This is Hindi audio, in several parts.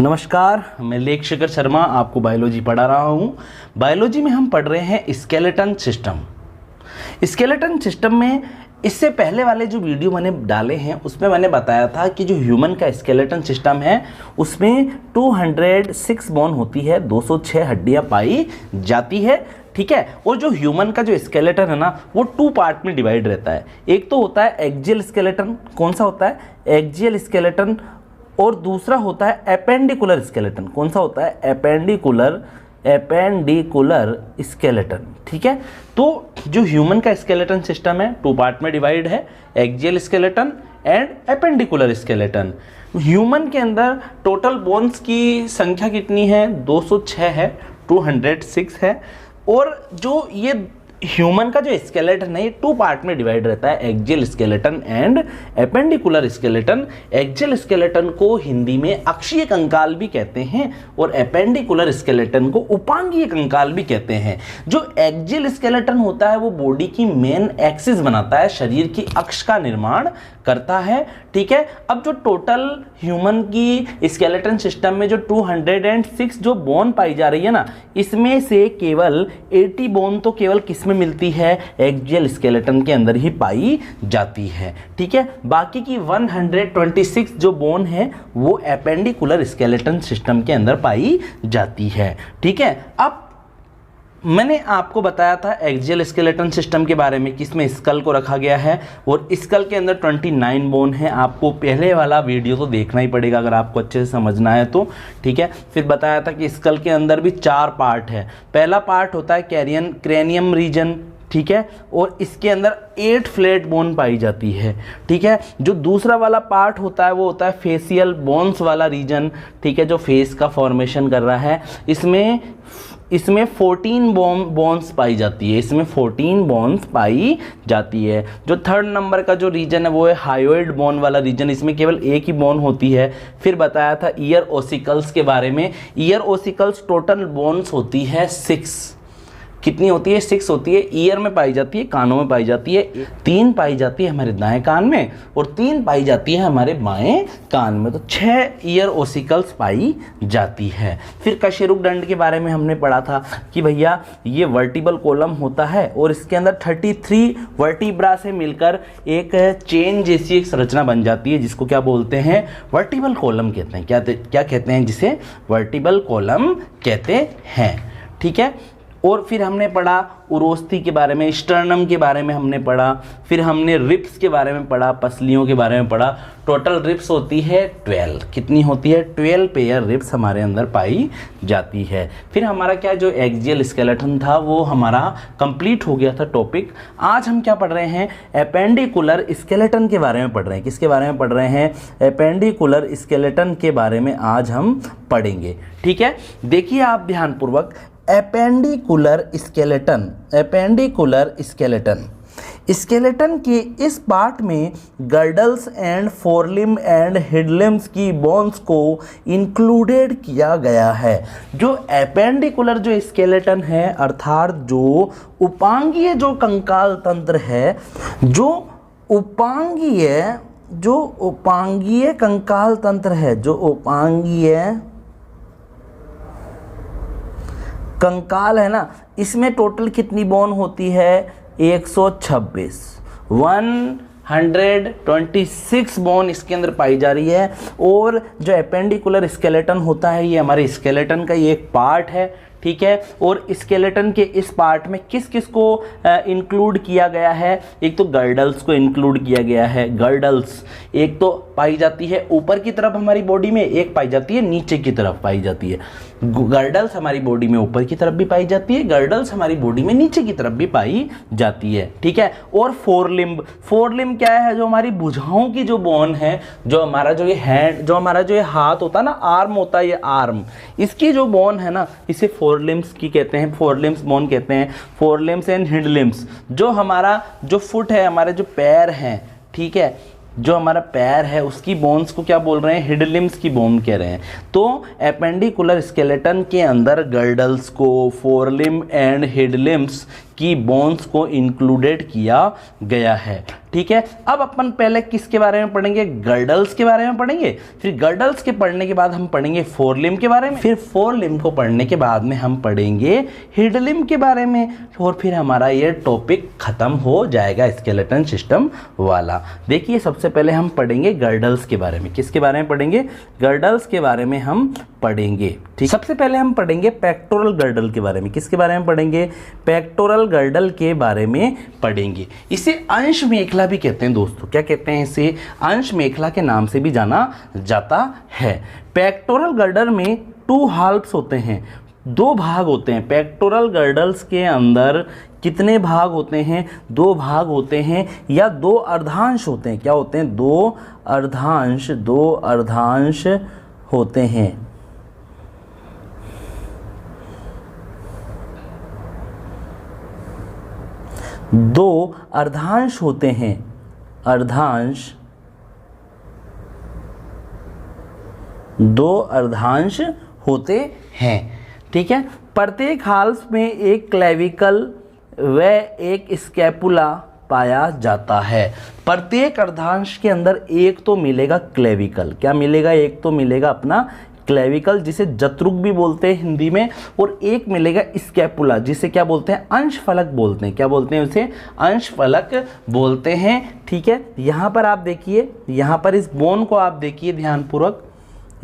नमस्कार, मैं लेख शेखर शर्मा आपको बायोलॉजी पढ़ा रहा हूँ। बायोलॉजी में हम पढ़ रहे हैं स्केलेटन सिस्टम। स्केलेटन सिस्टम में इससे पहले वाले जो वीडियो मैंने डाले हैं उसमें मैंने बताया था कि जो ह्यूमन का स्केलेटन सिस्टम है उसमें 206 बोन होती है, 206 हड्डियाँ पाई जाती है, ठीक है। और जो ह्यूमन का जो स्केलेटन है ना वो 2 पार्ट में डिवाइड रहता है। एक तो होता है एक्सियल स्केलेटन, कौन सा होता है एक्सियल स्केलेटन, और दूसरा होता है एपेंडिकुलर स्केलेटन। कौन सा होता है एपेंडिकुलर स्केलेटन, ठीक है। तो जो ह्यूमन का स्केलेटन सिस्टम है 2 पार्ट में डिवाइड है, axial skeleton and appendicular skeleton. Human के अंदर टोटल बोन्स की संख्या कितनी है? 206 है, 206 है। और जो ये ह्यूमन का जो स्केलेटन है ये 2 पार्ट में डिवाइड रहता है, axial skeleton and appendicular skeleton. Axial skeleton को हिंदी में अक्षीय कंकाल भी कहते हैं और एपेंडिकुलर स्केलेटन को उपांगीय कंकाल भी कहते हैं। जो एक्सियल स्केलेटन होता है वो बॉडी की मेन एक्सिस बनाता है, शरीर की अक्ष का निर्माण करता है, ठीक है। अब जो टोटल ह्यूमन की स्केलेटन सिस्टम में जो 206 जो बोन पाई जा रही है ना, इसमें से केवल 80 बोन तो केवल किस में मिलती है? एक्सियल स्केलेटन के अंदर ही पाई जाती है, ठीक है। बाकी की 126 जो बोन है वो एपेंडिकुलर स्केलेटन सिस्टम के अंदर पाई जाती है, ठीक है। अब मैंने आपको बताया था एक्सियल स्केलेटन सिस्टम के बारे में कि इसमें स्कल को रखा गया है और स्कल के अंदर 29 बोन है। आपको पहले वाला वीडियो तो देखना ही पड़ेगा अगर आपको अच्छे से समझना है तो, ठीक है। फिर बताया था कि स्कल के अंदर भी 4 पार्ट है। पहला पार्ट होता है क्रेनियम रीजन, ठीक है, और इसके अंदर 8 फ्लैट बोन पाई जाती है, ठीक है। जो दूसरा वाला पार्ट होता है वो होता है फेशियल बोन्स वाला रीजन, ठीक है, जो फेस का फॉर्मेशन कर रहा है। इसमें 14 बोन्स पाई जाती है, इसमें 14 बोन्स पाई जाती है। जो 3rd नंबर का जो रीजन है वो है हायोइड बोन वाला रीजन, इसमें केवल एक ही बोन होती है। फिर बताया था ईयर ओसिकल्स के बारे में। ईयर ओसिकल्स टोटल बोन्स होती है 6। कितनी होती है? 6 होती है। ईयर में पाई जाती है, कानों में पाई जाती है। 3 पाई जाती है हमारे दाएं कान में और 3 पाई जाती है हमारे बाएं कान में। तो 6 ईयर ओसिकल्स पाई जाती है। फिर कशेरुकदंड के बारे में हमने पढ़ा था कि भैया ये वर्टिबल कॉलम होता है और इसके अंदर 33 वर्टिब्रा से मिलकर एक चेन जैसी एक संरचना बन जाती है, जिसको क्या बोलते हैं? वर्टिबल कॉलम कहते हैं। क्या कहते हैं? जिसे वर्टिबल कॉलम कहते हैं, ठीक है। और फिर हमने पढ़ा उरोस्थी के बारे में, स्टर्नम के बारे में हमने पढ़ा। फिर हमने रिब्स के बारे में पढ़ा, पसलियों के बारे में पढ़ा। टोटल रिब्स होती है 12। कितनी होती है? 12 पेयर रिब्स हमारे अंदर पाई जाती है। फिर हमारा क्या जो एक्सियल स्केलेटन था वो हमारा कंप्लीट हो गया था टॉपिक। आज हम क्या पढ़ रहे हैं? एपेंडिकुलर स्केलेटन के बारे में पढ़ रहे हैं। किसके बारे में पढ़ रहे हैं? एपेंडिकुलर स्केलेटन के बारे में आज हम पढ़ेंगे, ठीक है। देखिए आप ध्यानपूर्वक, एपेंडिकुलर स्केलेटन स्केलेटन के इस पार्ट में गर्डल्स एंड फोरलिम एंड हिडलिम्स की बोन्स को इंक्लूडेड किया गया है। जो एपेंडिकुलर जो स्केलेटन है अर्थात जो उपांगीय जो कंकाल तंत्र है, जो उपांगीय कंकाल तंत्र है, जो उपांगीय कंकाल है ना, इसमें टोटल कितनी बोन होती है? 126 126 बोन इसके अंदर पाई जा रही है। और जो एपेंडिकुलर स्केलेटन होता है ये हमारे स्केलेटन का ये एक पार्ट है, ठीक है। और स्केलेटन के इस पार्ट में किस किस को इंक्लूड किया गया है? एक तो गर्डल्स को इंक्लूड किया गया है। गर्डल्स एक तो पाई जाती है ऊपर की तरफ हमारी बॉडी में, एक पाई जाती है नीचे की तरफ पाई जाती है। गर्डल्स हमारी बॉडी में ऊपर की तरफ भी पाई जाती है, गर्डल्स हमारी बॉडी में नीचे की तरफ भी पाई जाती है, ठीक है। और फोरलिम्ब क्या है? जो हमारी भुजाओं की जो बोन है, जो हमारा जो ये हैंड, जो हमारा जो ये हाथ होता है ना, आर्म होता है, ये आर्म, इसकी जो बोन है ना, इसे फोरलिम्स की कहते हैं, फोरलिम्स बोन कहते हैं। फोरलिम्स एंड हिंडलिम्स, जो हमारा जो फुट है, हमारे जो पैर हैं, ठीक है, जो हमारा पैर है उसकी बोन्स को क्या बोल रहे हैं? हिडलिम्स की बोन कह रहे हैं। तो एपेंडिकुलर स्केलेटन के अंदर गर्डल्स को, फोरलिम एंड हिडलिम्स की बोन्स को इंक्लूडेड किया गया है। ठीक है, अब अपन पहले किसके बारे में पढ़ेंगे, गर्डल्स के बारे में पढ़ेंगे। फिर गर्डल्स के पढ़ने के बाद हम पढ़ेंगे फोर लिम्ब के बारे में। फिर फोर लिम्ब को पढ़ने के बाद में हम पढ़ेंगे हिड लिम्ब के बारे में, और फिर हमारा ये टॉपिक खत्म हो जाएगा स्केलेटन सिस्टम वाला। देखिए सबसे पहले हम पढ़ेंगे गर्डल्स के बारे में। किसके बारे में पढ़ेंगे, गर्डल्स के बारे में हम पढ़ेंगे। ठीक, सबसे पहले हम पढ़ेंगे पेक्टोरल गर्डल के बारे में। किसके बारे में पढ़ेंगे, पेक्टोरल गर्डल के बारे में पढ़ेंगे। इसे अंश मेखला भी कहते हैं दोस्तों। क्या कहते हैं इसे, अंश मेखला के नाम से भी जाना जाता है। पेक्टोरल गर्डल में 2 हाल्फ्स होते हैं, 2 भाग होते हैं। पेक्टोरल गर्डल्स के अंदर कितने भाग होते हैं, 2 भाग होते हैं या 2 अर्धांश होते हैं। क्या होते हैं, 2 अर्धांश, 2 अर्धांश होते हैं। 2 अर्धांश होते हैं, अर्धांश, 2 अर्धांश होते हैं। ठीक है, प्रत्येक हाल्फ में एक क्लेविकल व एक स्कैपुला पाया जाता है। प्रत्येक अर्धांश के अंदर एक तो मिलेगा क्लेविकल। क्या मिलेगा, एक तो मिलेगा अपना क्लेविकल, जिसे जत्रुक भी बोलते हैं हिंदी में, और एक मिलेगा स्कैपुला, जिसे क्या बोलते हैं, अंश फलक बोलते हैं। क्या बोलते हैं उसे, अंश फलक बोलते हैं। ठीक है, यहाँ पर आप देखिए, यहाँ पर इस बोन को आप देखिए ध्यानपूर्वक,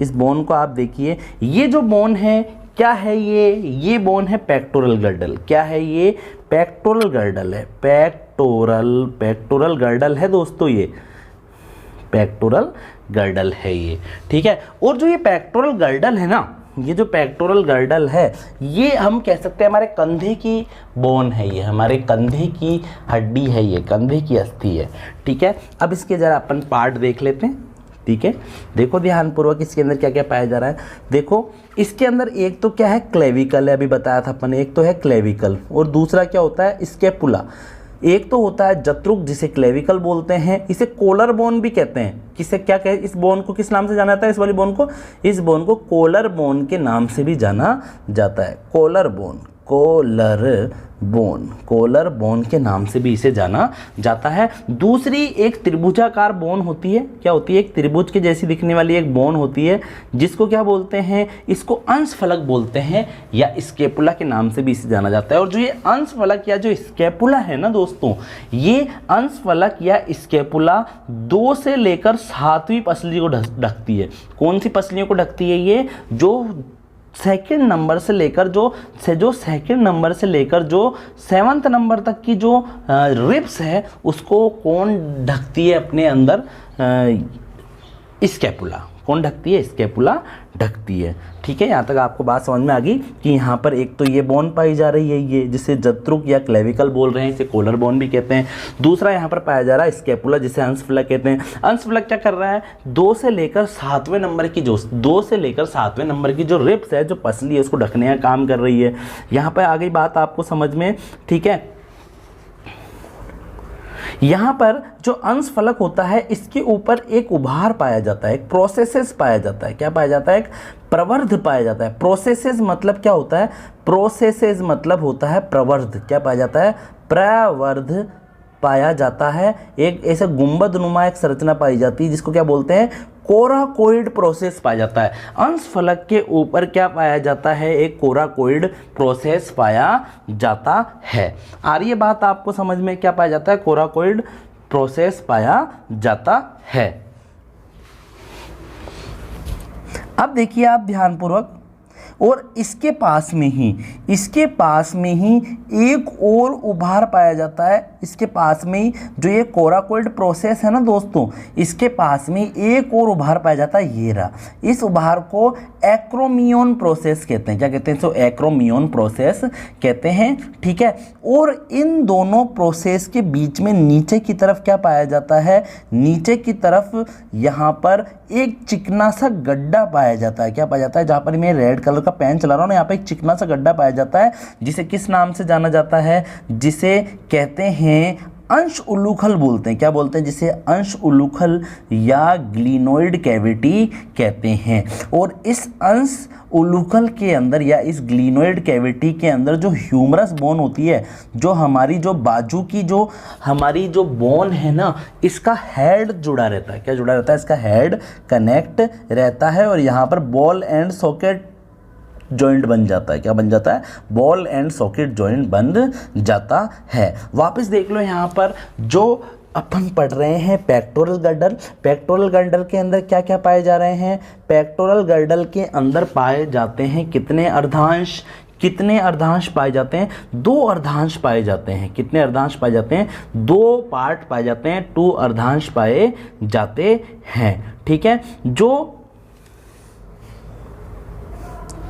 इस बोन को आप देखिए। ये जो बोन है क्या है, ये बोन है पेक्टोरल गर्डल। क्या है ये, पेक्टोरल गर्डल है। पेक्टोरल गर्डल है दोस्तों, ये पेक्टोरल गर्डल है ये। ठीक है, और जो ये पेक्टोरल गर्डल है ना, ये जो पेक्टोरल गर्डल है, ये हम कह सकते हैं हमारे कंधे की बोन है, ये हमारे कंधे की हड्डी है, ये कंधे की अस्थि है। ठीक है, अब इसके जरा अपन पार्ट देख लेते हैं। ठीक है, देखो ध्यानपूर्वक इसके अंदर क्या क्या पाया जा रहा है। देखो इसके अंदर एक तो क्या है, क्लेविकल है, अभी बताया था अपन, एक तो है क्लेविकल, और दूसरा क्या होता है, स्कैपुला। एक तो होता है जत्रुक, जिसे क्लेविकल बोलते हैं। इसे कोलर बोन भी कहते हैं। किसे क्या कहे, इस बोन को किस नाम से जाना जाता है, इस वाली बोन को, इस बोन को कोलर बोन के नाम से भी जाना जाता है। कोलर बोन, कोलर बोन के नाम से भी इसे जाना जाता है। दूसरी एक त्रिभुजाकार बोन होती है। क्या होती है, एक त्रिभुज के जैसी दिखने वाली एक बोन होती है, जिसको क्या बोलते हैं, इसको अंश फलक बोलते हैं, या स्कैपुला के नाम से भी इसे जाना जाता है। और जो ये अंश फलक या जो स्कैपुला है ना दोस्तों, ये अंश फलक या स्कैपुला 2 से लेकर 7वीं पसली को ढकती है। कौन सी पसलियों को ढकती है, ये जो सेकंड नंबर से लेकर जो सेकंड नंबर से लेकर जो 7th नंबर तक की जो रिब्स है, उसको कौन ढकती है अपने अंदर, स्कैपुला। कौन ढकती है, स्कैपुला ढकती है। ठीक है, यहाँ तक आपको बात समझ में आ गई कि यहाँ पर एक तो ये बोन पाई जा रही है, ये जिसे जत्रुक या क्लेविकल बोल रहे हैं, इसे कोलर बोन भी कहते हैं। दूसरा यहाँ पर पाया जा रहा है स्कैपुला, जिसे अंश फलक कहते हैं। अंश फलक क्या कर रहा है, 2 से लेकर 7वें नंबर की जो रिब्स है, जो पसली है, उसको ढकने का काम कर रही है। यहाँ पर आ गई बात आपको समझ में। ठीक है, यहाँ पर जो अंश फलक होता है, इसके ऊपर एक उभार पाया जाता है, एक प्रोसेसेस पाया जाता है। क्या पाया जाता है, एक प्रवर्ध पाया जाता है। प्रोसेसेस मतलब क्या होता है, प्रोसेसेस मतलब होता है प्रवर्ध। क्या पाया जाता है, प्रवर्ध पाया जाता है। एक ऐसा गुंबद नुमा एक संरचना पाई जाती है, जिसको क्या बोलते हैं, कोराकोइड प्रोसेस पाया जाता है। अंश फलक के ऊपर क्या पाया जाता है, एक कोराकोइड प्रोसेस पाया जाता है। आ रही है बात आपको समझ में, क्या पाया जाता है, कोराकोइड प्रोसेस पाया जाता है। अब देखिए आप ध्यानपूर्वक, और इसके पास में ही एक और उभार पाया जाता है। इसके पास में ही जो ये कोराकोइड प्रोसेस है ना दोस्तों, इसके पास में एक और उभार पाया जाता है, ये रहा। इस उभार को एक्रोमियन प्रोसेस कहते हैं। क्या कहते हैं, सो एक्रोमियन प्रोसेस कहते हैं। ठीक है, और इन दोनों प्रोसेस के बीच में नीचे की तरफ क्या पाया जाता है, नीचे की तरफ यहाँ पर एक चिकना सा गड्ढा पाया जाता है। क्या पाया जाता है, जहाँ पर मैं रेड कलर का पेन चला रहा हूँ ना, यहाँ पे एक चिकना सा गड्ढा पाया जाता है, जिसे किस नाम से जाना जाता है, जिसे कहते हैं अंश उल्लूखल बोलते हैं। क्या बोलते हैं? जिसे अंश उल्लूखल या ग्लिनोइड कैविटी कहते हैं। और इस अंश उल्लूखल के अंदर या इस ग्लिनोइड कैविटी के अंदर जो ह्यूमरस बोन होती है, जो हमारी जो बाजू की जो हमारी जो बोन है ना, इसका हेड जुड़ा रहता है। क्या जुड़ा रहता है? इसका हेड कनेक्ट रहता है और यहाँ पर बॉल एंड सॉकेट जॉइंट बन जाता है। क्या बन जाता है? बॉल एंड सॉकेट जॉइंट बन जाता है। वापस देख लो यहाँ पर जो अपन पढ़ रहे हैं पेक्टोरल गर्डल। पेक्टोरल गर्डल के अंदर क्या क्या पाए जा रहे हैं? पेक्टोरल गर्डल के अंदर पाए जाते हैं कितने अर्धांश? कितने अर्धांश पाए जाते हैं? 2 अर्धांश पाए जाते हैं। कितने अर्धांश पाए जाते हैं? 2 पार्ट पाए जाते हैं, 2 अर्धांश पाए जाते हैं। ठीक है, जो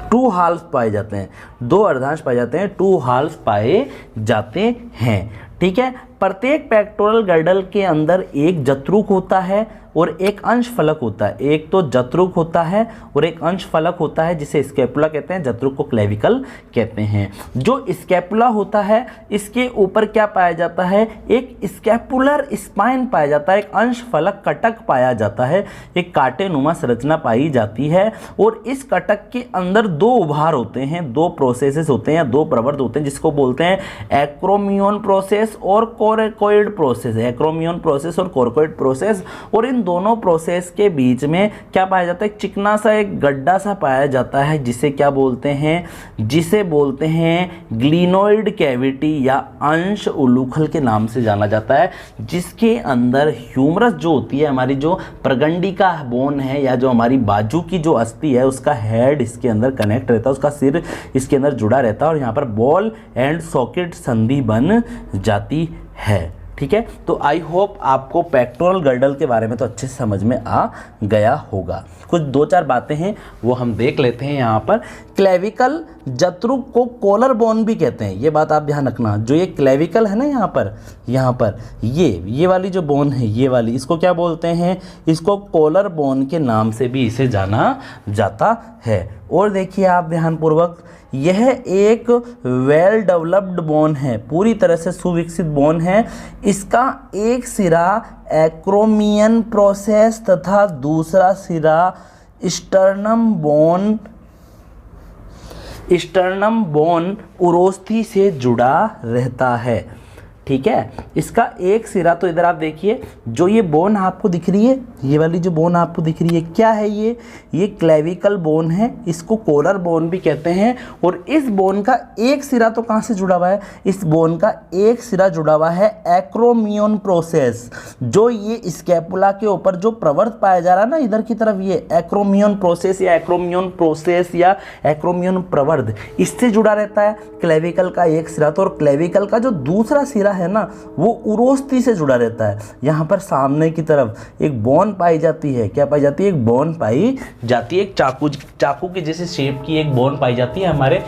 2 हाल्फ पाए जाते हैं, 2 अर्धांश पाए जाते हैं, 2 हाल्फ पाए जाते हैं। ठीक है, प्रत्येक पेक्टोरल गर्डल के अंदर एक जत्रुक होता है और एक अंश फलक होता है। एक तो जत्रुक होता है और एक अंश फलक होता है जिसे स्कैपुला कहते हैं, जत्रुक को क्लेविकल कहते हैं। जो स्कैपुला होता है इसके ऊपर क्या पाया जाता है? एक स्कैपुलर स्पाइन पाया जाता है, एक अंश फलक कटक पाया जाता है, एक कांटेनुमा संरचना पाई जाती है। और इस कटक के अंदर 2 उभार होते हैं, 2 प्रोसेसेस होते हैं, 2 प्रवर्ध होते हैं, जिसको बोलते हैं एक्रोमियन प्रोसेस और कोरकोइड प्रोसेस। एक्रोमियन प्रोसेस और कोरकोइड प्रोसेस। और इन दोनों प्रोसेस के बीच में क्या पाया जाता है? एक चिकना सा एक गड्ढा सा पाया जाता है, जिसे क्या बोलते हैं? जिसे बोलते हैं ग्लिनोइड कैविटी या अंश उल्लूखल के नाम से जाना जाता है, जिसके अंदर ह्यूमरस जो होती है, हमारी जो प्रगंडिका बोन है या जो हमारी बाजू की जो अस्थि है, उसका हेड इसके अंदर कनेक्ट रहता है, उसका सिर इसके अंदर जुड़ा रहता है और यहाँ पर बॉल एंड सॉकेट संधि बन जाती है। ठीक है, तो आई होप आपको पेक्टोरल गर्डल के बारे में तो अच्छे से समझ में आ गया होगा। कुछ 2-4 बातें हैं वो हम देख लेते हैं। यहाँ पर क्लेविकल जत्रुक को कॉलर बोन भी कहते हैं, ये बात आप ध्यान रखना। जो ये क्लेविकल है ना, यहाँ पर ये वाली जो बोन है, ये वाली, इसको क्या बोलते हैं? इसको कॉलर बोन के नाम से भी इसे जाना जाता है। और देखिए आप ध्यानपूर्वक, यह एक वेल डेवलप्ड बोन है, पूरी तरह से सुविकसित बोन है। इसका एक सिरा एक्रोमियन प्रोसेस तथा दूसरा सिरा स्टर्नम बोन उरोस्थी से जुड़ा रहता है। ठीक है, इसका एक सिरा तो इधर आप देखिए, जो ये बोन आपको दिख रही है, ये वाली जो बोन आपको दिख रही है, क्या है ये क्लेविकल बोन है, इसको कॉलर बोन भी कहते हैं। और इस बोन का एक सिरा तो कहाँ से जुड़ा हुआ है? इस बोन का एक सिरा जुड़ा हुआ है एक्रोमियन प्रोसेस। जो ये स्कैपुला के ऊपर जो प्रवर्त पाया जा रहा है ना, इधर की तरफ, ये एक्रोमियन प्रोसेस या एक्रोमियन प्रवर्त, इससे जुड़ा रहता है क्लेविकल का एक सिरा। तो और क्लेविकल का जो दूसरा सिरा है ना, वो उरोस्थी से जुड़ा रहता है। यहाँ पर सामने की तरफ एक बोन पाई जाती है। क्या पाई जाती है? एक बोन पाई जाती है, एक चाकू के जैसे शेप की एक बोन पाई जाती है हमारे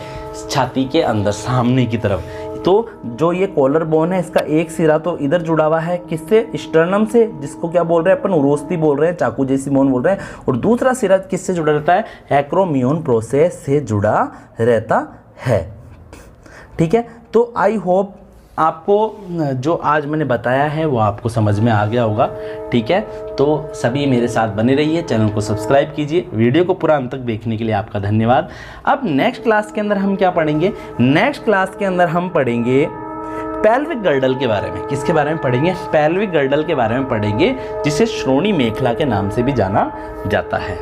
छाती के अंदर सामने की तरफ। तो जो ये कॉलर बोन है, इसका एक सिरा तो इधर जुड़ा हुआ है, किससे? स्टर्नम से, जिसको क्या बोल रहे हैं अपन? उरोस्थी बोल रहे हैं, चाकू जैसी बोन बोल रहे हैं। और दूसरा सिरा किससे जुड़ा रहता है? एक्रोमियन प्रोसेस से जुड़ा रहता है। ठीक है, तो आई होप आपको जो आज मैंने बताया है वो आपको समझ में आ गया होगा। ठीक है, तो सभी मेरे साथ बने रहिए, चैनल को सब्सक्राइब कीजिए। वीडियो को पूरा अंत तक देखने के लिए आपका धन्यवाद। अब नेक्स्ट क्लास के अंदर हम क्या पढ़ेंगे? नेक्स्ट क्लास के अंदर हम पढ़ेंगे पेल्विक गर्डल के बारे में। किसके बारे में पढ़ेंगे? पेल्विक गर्डल के बारे में पढ़ेंगे, जिसे श्रोणी मेखला के नाम से भी जाना जाता है।